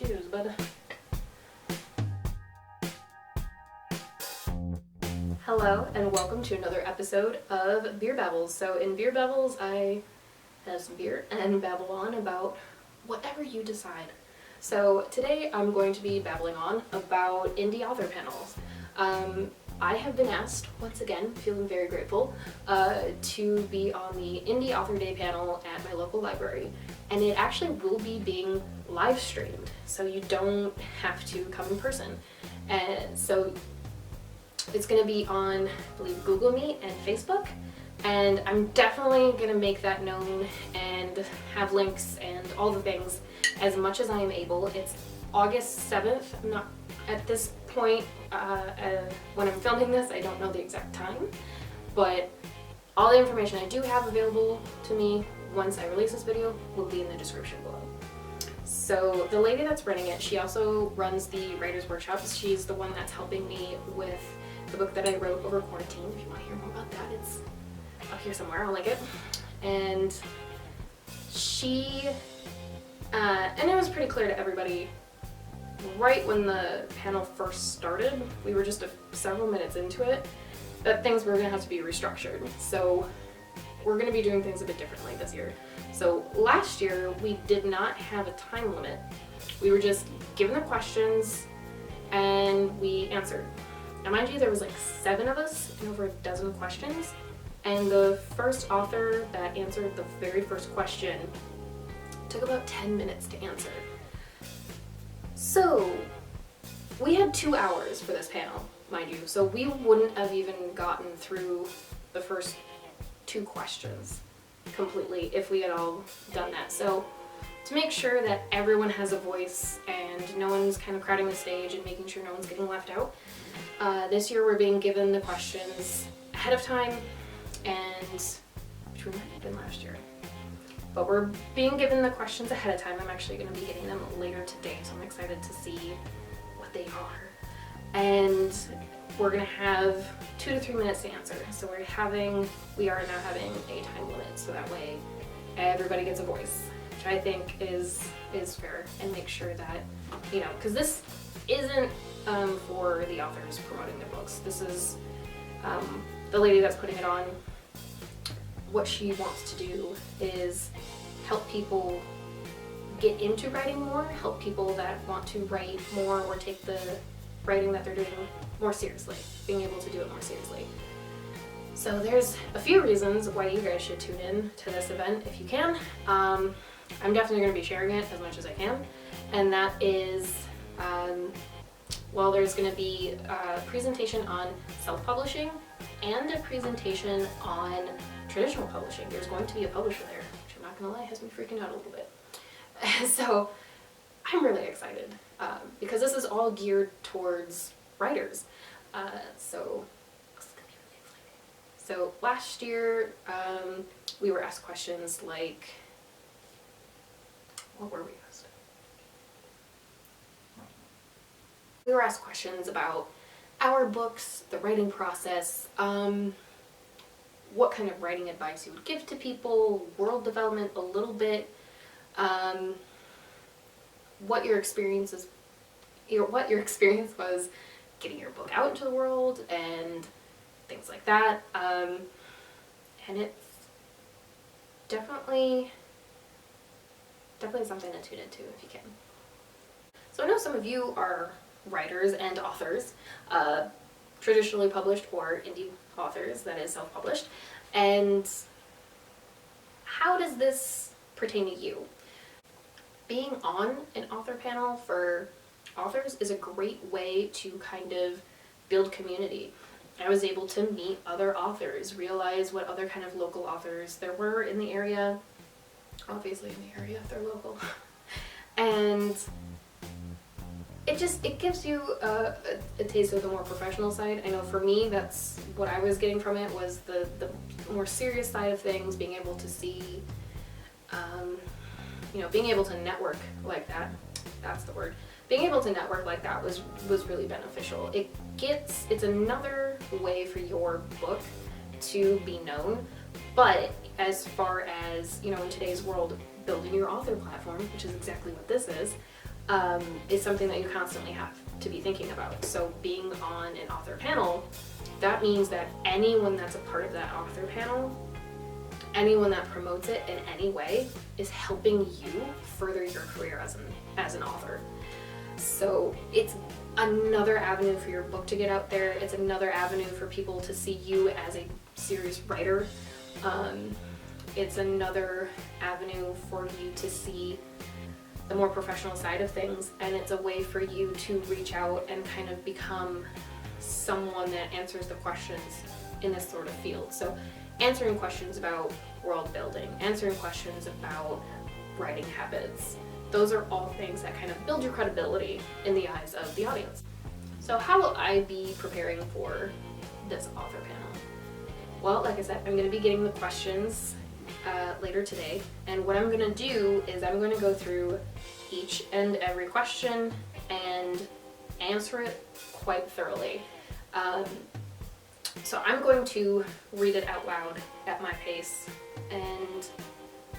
Cheers, bud. Hello, and welcome to another episode of Beer Babbles. So in Beer Babbles, I have some beer and babble on about whatever you decide. So today I'm going to be babbling on about indie author panels. I have been asked, once again, feeling very grateful, to be on the Indie Author Day panel at my local library. And it actually will be being live streamed, so you don't have to come in person. And so it's going to be on, I believe, Google Meet and Facebook. And I'm definitely going to make that known and have links and all the things as much as I am able. It's August 7th. I'm not at this point, when I'm filming this, I don't know the exact time, but all the information I do have available to me once I release this video will be in the description below. So the lady that's running it, she also runs the writers' workshops. She's the one that's helping me with the book that I wrote over quarantine. If you want to hear more about that, it's up here somewhere. I'll link it. And she, and it was pretty clear to everybody right when the panel first started, we were just several minutes into it, that things were going to have to be restructured. So we're going to be doing things a bit differently this year. So last year we did not have a time limit. We were just given the questions and we answered. And mind you, there was like 7 of us and over a dozen questions. And the first author that answered the very first question took about 10 minutes to answer. So we had 2 hours for this panel, mind you, so we wouldn't have even gotten through the first 2 questions completely if we had all done that. So to make sure that everyone has a voice and no one's kind of crowding the stage and making sure no one's getting left out, this year we're being given the questions ahead of time, and which we might have been last year. But we're being given the questions ahead of time. I'm actually going to be getting them later today, so I'm excited to see what they are. And we're going to have 2 to 3 minutes to answer. So we are now having a time limit, so that way everybody gets a voice, which I think is fair, and make sure that, you know, because this isn't for the authors promoting their books. This is the lady that's putting it on. What she wants to do is help people get into writing more, help people that want to write more or take the writing that they're doing more seriously, being able to do it more seriously. So there's a few reasons why you guys should tune in to this event if you can. I'm definitely going to be sharing it as much as I can, and that is, well, there's going to be a presentation on self-publishing and a presentation on traditional publishing. There's going to be a publisher there, which I'm not gonna lie, has me freaking out a little bit. So I'm really excited because this is all geared towards writers. So this is gonna be really exciting. So last year we were asked questions like, what were we asked? We were asked questions about our books, the writing process, what kind of writing advice you would give to people, world development a little bit, what your experience was getting your book out into the world and things like that. And it's definitely something to tune into if you can. So I know some of you are writers and authors, traditionally published or indie authors, that is self-published. And how does this pertain to you? Being on an author panel for authors is a great way to kind of build community. I was able to meet other authors, realize what other kind of local authors there were in the area, obviously in the area if they're local, and it gives you a taste of the more professional side. I know for me, that's what I was getting from it, was the more serious side of things, being able to see, you know, being able to network like that, that's the word. Being able to network like that was really beneficial. It's another way for your book to be known, but as far as, you know, in today's world, building your author platform, which is exactly what this is, is something that you constantly have to be thinking about. So being on an author panel, that means that anyone that's a part of that author panel, anyone that promotes it in any way, is helping you further your career as an author. So it's another avenue for your book to get out there. It's another avenue for people to see you as a serious writer. It's another avenue for you to see the more professional side of things, and it's a way for you to reach out and kind of become someone that answers the questions in this sort of field. So answering questions about world building, answering questions about writing habits, those are all things that kind of build your credibility in the eyes of the audience. So how will I be preparing for this author panel? Well, like I said, I'm going to be getting the questions later today, and what I'm going to do is I'm going to go through each and every question and answer it quite thoroughly. So I'm going to read it out loud at my pace, and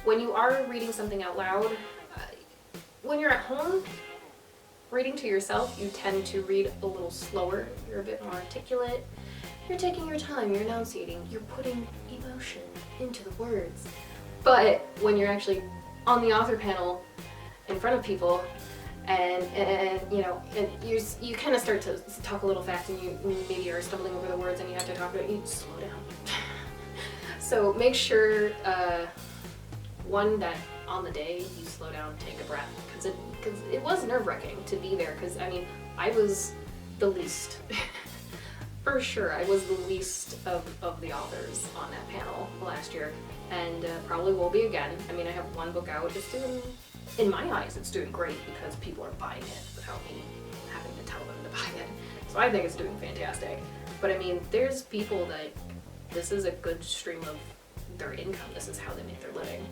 when you are reading something out loud, when you're at home reading to yourself, you tend to read a little slower, you're a bit more articulate, you're taking your time, you're enunciating, you're putting emotion into the words. But when you're actually on the author panel in front of people, and you know, and you kind of start to talk a little fast, and you maybe are stumbling over the words, and you have to talk about it, you slow down. So make sure, one, that on the day you slow down, take a breath, because it was nerve-wracking to be there, because I mean, I was the least. For sure, I was the least of the authors on that panel last year, and probably will be again. I mean, I have one book out. It's doing, in my eyes, it's doing great because people are buying it without me having to tell them to buy it. So I think it's doing fantastic. But I mean, there's people that this is a good stream of their income. This is how they make their living,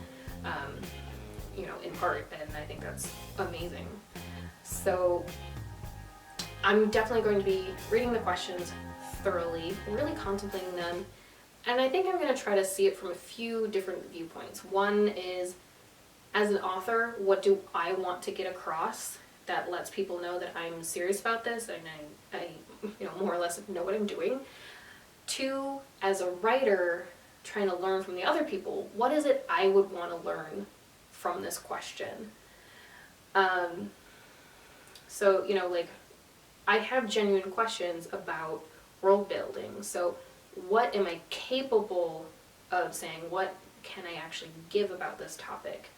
you know, in part, and I think that's amazing. So I'm definitely going to be reading the questions thoroughly, really contemplating them, and I think I'm going to try to see it from a few different viewpoints. One is, as an author, what do I want to get across that lets people know that I'm serious about this and I you know, more or less know what I'm doing. Two, as a writer, trying to learn from the other people, what is it I would want to learn from this question? So, you know, like, I have genuine questions about world building. So what am I capable of saying? What can I actually give about this topic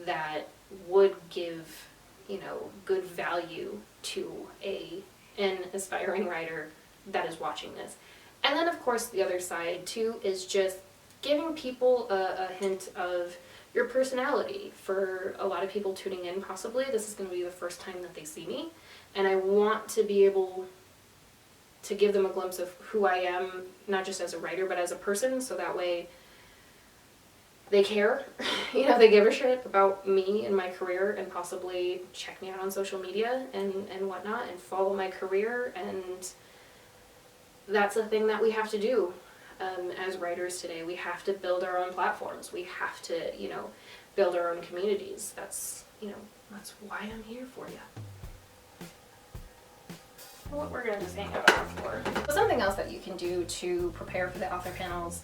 that would give, you know, good value to an aspiring writer that is watching this? And then of course the other side too is just giving people a hint of your personality. For a lot of people tuning in, possibly this is going to be the first time that they see me, and I want to be able to give them a glimpse of who I am, not just as a writer, but as a person, so that way they care, you know, they give a shit about me and my career, and possibly check me out on social media and whatnot, and follow my career. And that's a thing that we have to do as writers today. We have to build our own platforms. We have to, you know, build our own communities. That's, you know, that's why I'm here for you. What we're gonna just hang out on the floor. So something else that you can do to prepare for the author panels,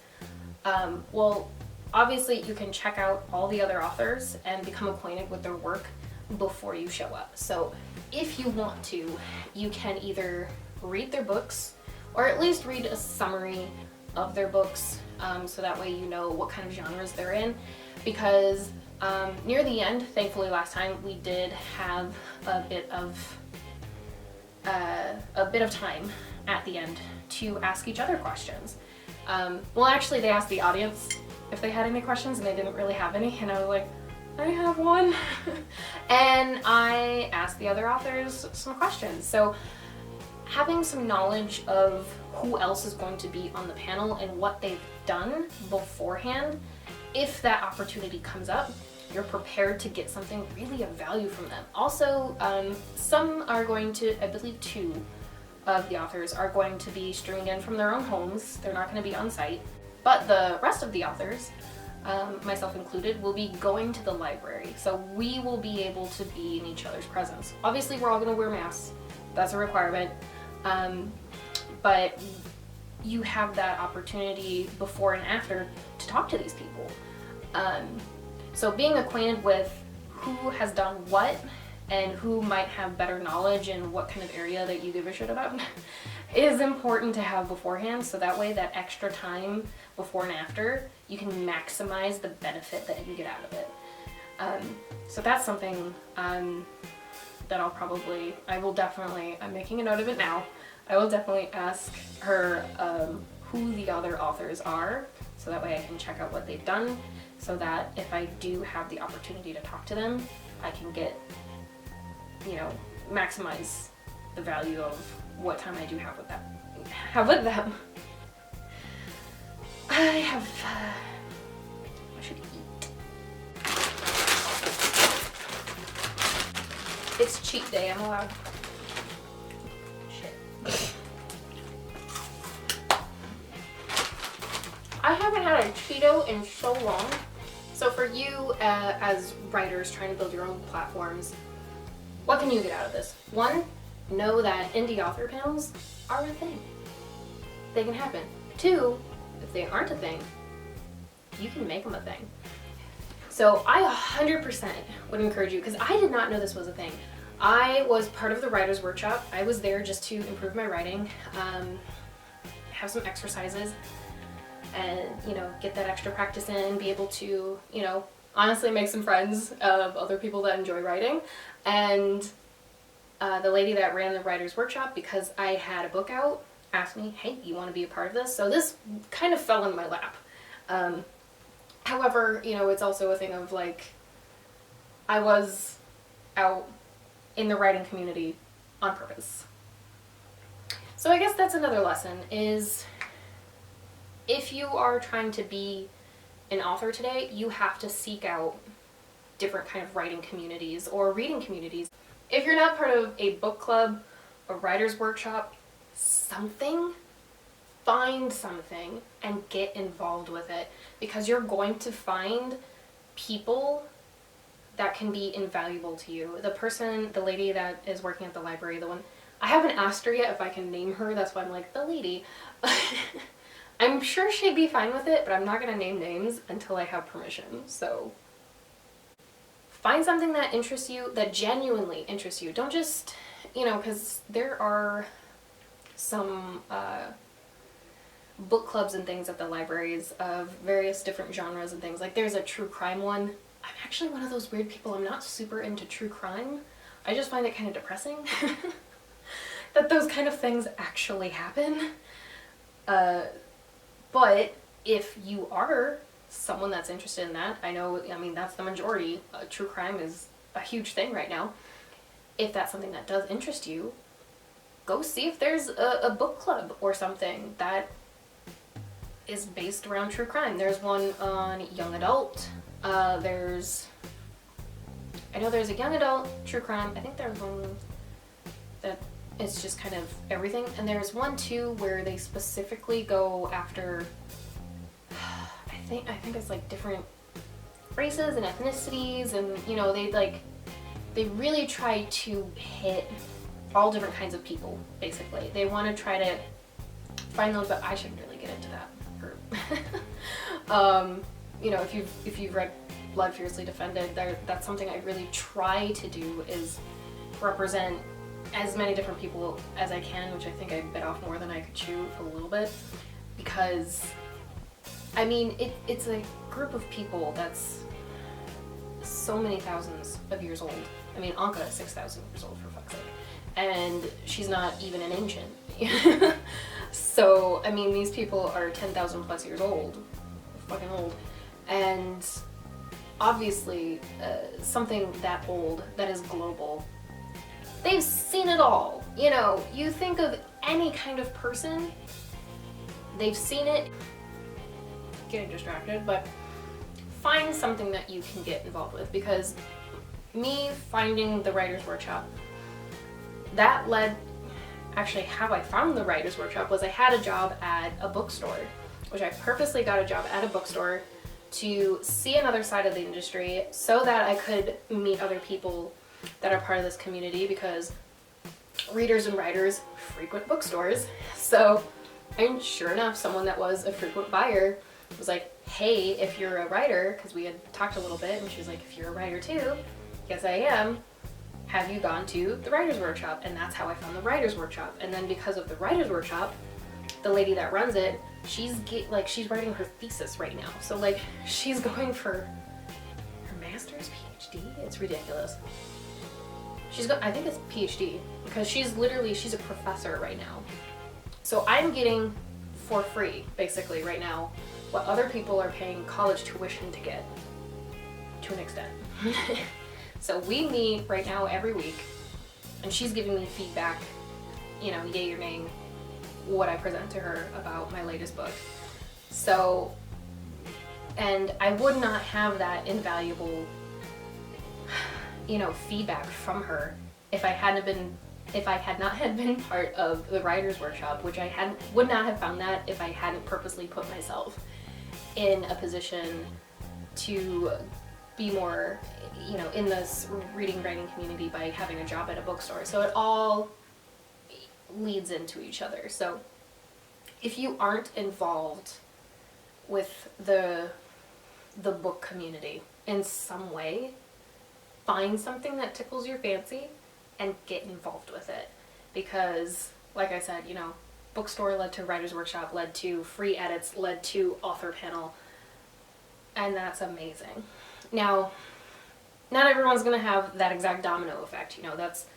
well, obviously you can check out all the other authors and become acquainted with their work before you show up. So if you want to, you can either read their books, or at least read a summary of their books, so that way you know what kind of genres they're in. Because near the end, thankfully last time, we did have a bit of time at the end to ask each other questions. Well, actually they asked the audience if they had any questions, and they didn't really have any, and I was like, I have one. And I asked the other authors some questions. So having some knowledge of who else is going to be on the panel and what they've done beforehand, if that opportunity comes up, you're prepared to get something really of value from them. Also, some are going to, I believe 2 of the authors are going to be streaming in from their own homes. They're not going to be on site. But the rest of the authors myself included, will be going to the library. So we will be able to be in each other's presence. Obviously, we're all going to wear masks. That's a requirement. But you have that opportunity before and after to talk to these people. So being acquainted with who has done what and who might have better knowledge in what kind of area that you give a shit about is important to have beforehand, so that way that extra time before and after, you can maximize the benefit that you can get out of it. So that's something that I'm making a note of it now. I will definitely ask her who the other authors are, so that way I can check out what they've done, so that if I do have the opportunity to talk to them, I can get, maximize the value of what time I do have with them. I should eat. It's cheat day, I'm allowed. Shit. I haven't had a Cheeto in so long. So for you, as writers trying to build your own platforms, what can you get out of this? One, know that indie author panels are a thing. They can happen. Two, if they aren't a thing, you can make them a thing. So I 100% would encourage you, because I did not know this was a thing. I was part of the writer's workshop. I was there just to improve my writing, have some exercises, and get that extra practice in, be able to honestly make some friends of other people that enjoy writing. And the lady that ran the writer's workshop, because I had a book out, asked me, hey, you want to be a part of this? So this kind of fell in my lap. However, it's also a thing of I was out in the writing community on purpose. So I guess that's another lesson, is if you are trying to be an author today, you have to seek out different kind of writing communities or reading communities. If you're not part of a book club, a writer's workshop, find something and get involved with it, because you're going to find people that can be invaluable to you. The lady that is working at the library, I haven't asked her yet if I can name her, that's why I'm like, the lady. I'm sure she'd be fine with it, but I'm not going to name names until I have permission. So find something that interests you, that genuinely interests you. Don't just, because there are some book clubs and things at the libraries of various different genres and things. There's a true crime one. I'm actually one of those weird people. I'm not super into true crime. I just find it kind of depressing that those kind of things actually happen. But if you are someone that's interested in that, that's the majority. True crime is a huge thing right now. If that's something that does interest you, go see if there's a book club or something that is based around true crime. There's one on young adult. I know there's a young adult true crime. I think there's one that it's just kind of everything. And there's one too where they specifically go after, I think it's different races and ethnicities, and they really try to hit all different kinds of people, basically. They want to try to find those, but I shouldn't really get into that group. If you've read Blood Fiercely Defended, that's something I really try to do, is represent as many different people as I can, which I think I bit off more than I could chew a little bit, because it's a group of people that's so many thousands of years old. Anka is 6,000 years old, for fuck's sake, and she's not even an ancient. So these people are 10,000 plus years old, fucking old, and obviously something that old, that is global, they've seen it all. You think of any kind of person, they've seen it. Getting distracted, but find something that you can get involved with, because me finding the writer's workshop, that led, actually how I found the writer's workshop was I had a job at a bookstore, which I purposely got a job at a bookstore to see another side of the industry so that I could meet other people that are part of this community, because readers and writers frequent bookstores. So, and sure enough, someone that was a frequent buyer was like, hey, if you're a writer, because we had talked a little bit, and she was like, if you're a writer too, yes I am, have you gone to the writer's workshop? And that's how I found the writer's workshop. And then because of the writer's workshop, the lady that runs it, she's writing her thesis right now. So like, she's going for her master's, PhD. It's ridiculous. I think it's PhD, because she's a professor right now. So I'm getting for free, basically right now, what other people are paying college tuition to get, to an extent. So we meet right now every week, and she's giving me feedback, you know, yay or nay, what I present to her about my latest book. So, and I would not have that invaluable, you know, feedback from her if I had not had been part of the writer's workshop, which I would not have found that if I hadn't purposely put myself in a position to be more, you know, in this reading writing community by having a job at a bookstore. So it all leads into each other. So if you aren't involved with the book community in some way, find something that tickles your fancy and get involved with it. Because like I said, you know, bookstore led to writer's workshop, led to free edits, led to author panel, and that's amazing. Now, not everyone's gonna have that exact domino effect, you know, that's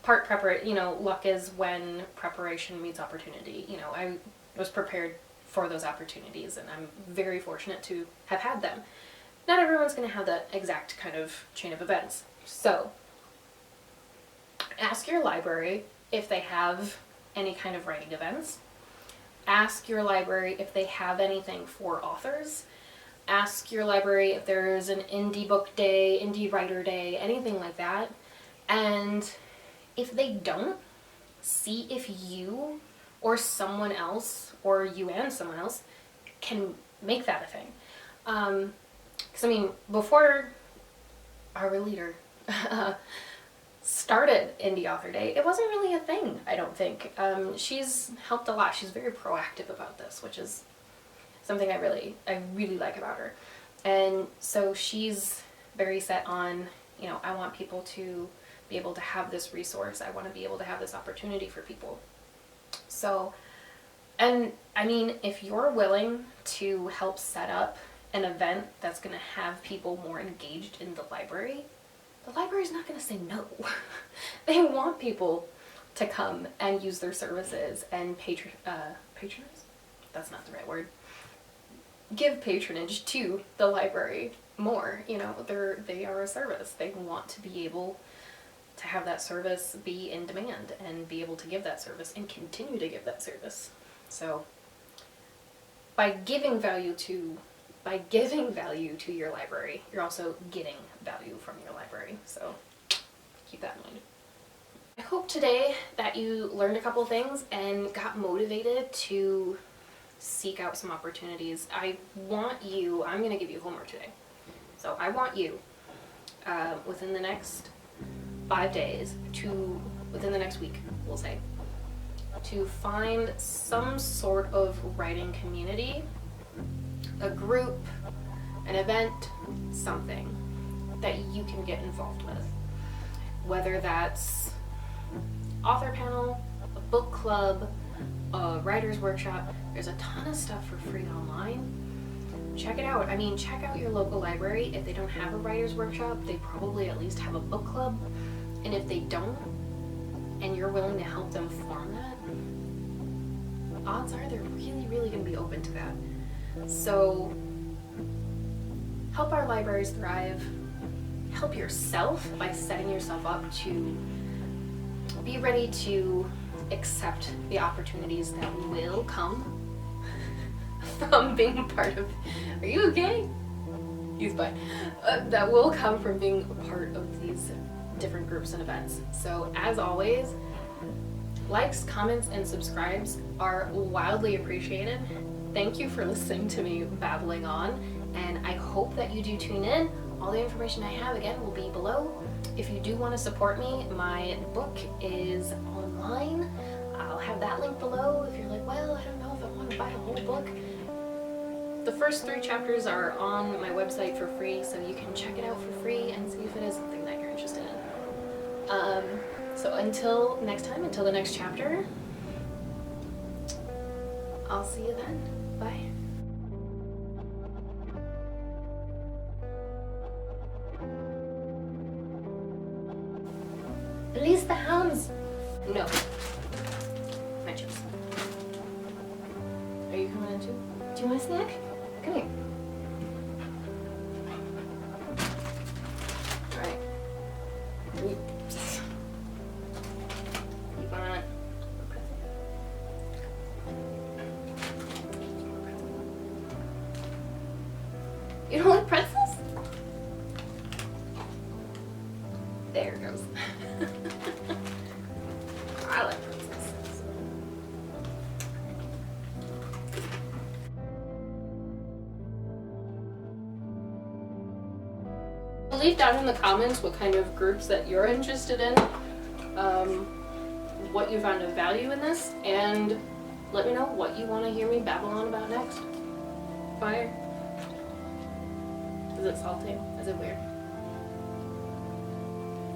part you know, luck is when preparation meets opportunity. You know, I was prepared for those opportunities, and I'm very fortunate to have had them. Not everyone's gonna have that exact kind of chain of events. So, ask your library if they have any kind of writing events. Ask your library if they have anything for authors. Ask your library if there's an indie book day, indie writer day, anything like that. And if they don't, see if you or someone else, or you and someone else, can make that a thing. Because I mean, before our leader started Indie Author Day, it wasn't really a thing, I don't think. She's helped a lot. She's very proactive about this, which is something I really like about her. And so she's very set on, you know, I want people to be able to have this resource. I want to be able to have this opportunity for people. So, and I mean, if you're willing to help set up an event that's going to have people more engaged in the library's not going to say no. They want people to come and use their services and patronize? That's not the right word. Give patronage to the library more. You know, they are a service. They want to be able to have that service be in demand and be able to give that service and continue to give that service. So by giving value to your library, you're also getting value from your library. So keep that in mind. I hope today that you learned a couple things and got motivated to seek out some opportunities. I'm going to give you homework today. So I want you, within the next 5 days within the next week, we'll say, to find some sort of writing community, a group, an event, something that you can get involved with. Whether that's author panel, a book club, a writer's workshop, there's a ton of stuff for free online. Check it out. I mean, check out your local library. If they don't have a writer's workshop, they probably at least have a book club. And if they don't, and you're willing to help them form that, odds are they're really, really going to be open to that. So help our libraries thrive. Help yourself by setting yourself up to be ready to accept the opportunities that will come from being part of, are you okay? He's fine. That will come from being a part of these different groups and events. So as always, likes, comments, and subscribes are wildly appreciated. Thank you for listening to me babbling on, and I hope that you do tune in. All the information I have, again, will be below. If you do want to support me, my book is online. I'll have that link below. If you're like, well, I don't know if I want to buy the whole book. The first 3 chapters are on my website for free, so you can check it out for free and see if it is something that you're interested in. So until next time, until the next chapter, I'll see you then. Bye. Release the hounds! No. My chips. Are you coming in too? Do you want a snack? Come here. Alright. Keep on. You don't like pretzels? There it goes. I like pretzels. Leave down in the comments what kind of groups that you're interested in, what you found of value in this, and let me know what you want to hear me babble on about next. Fire. Is it salty? Is it weird?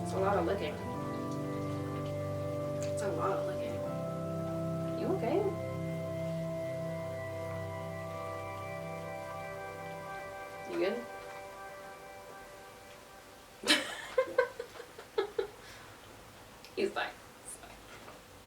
It's a lot of licking. It's a lot of licking. You okay? You good? He's fine.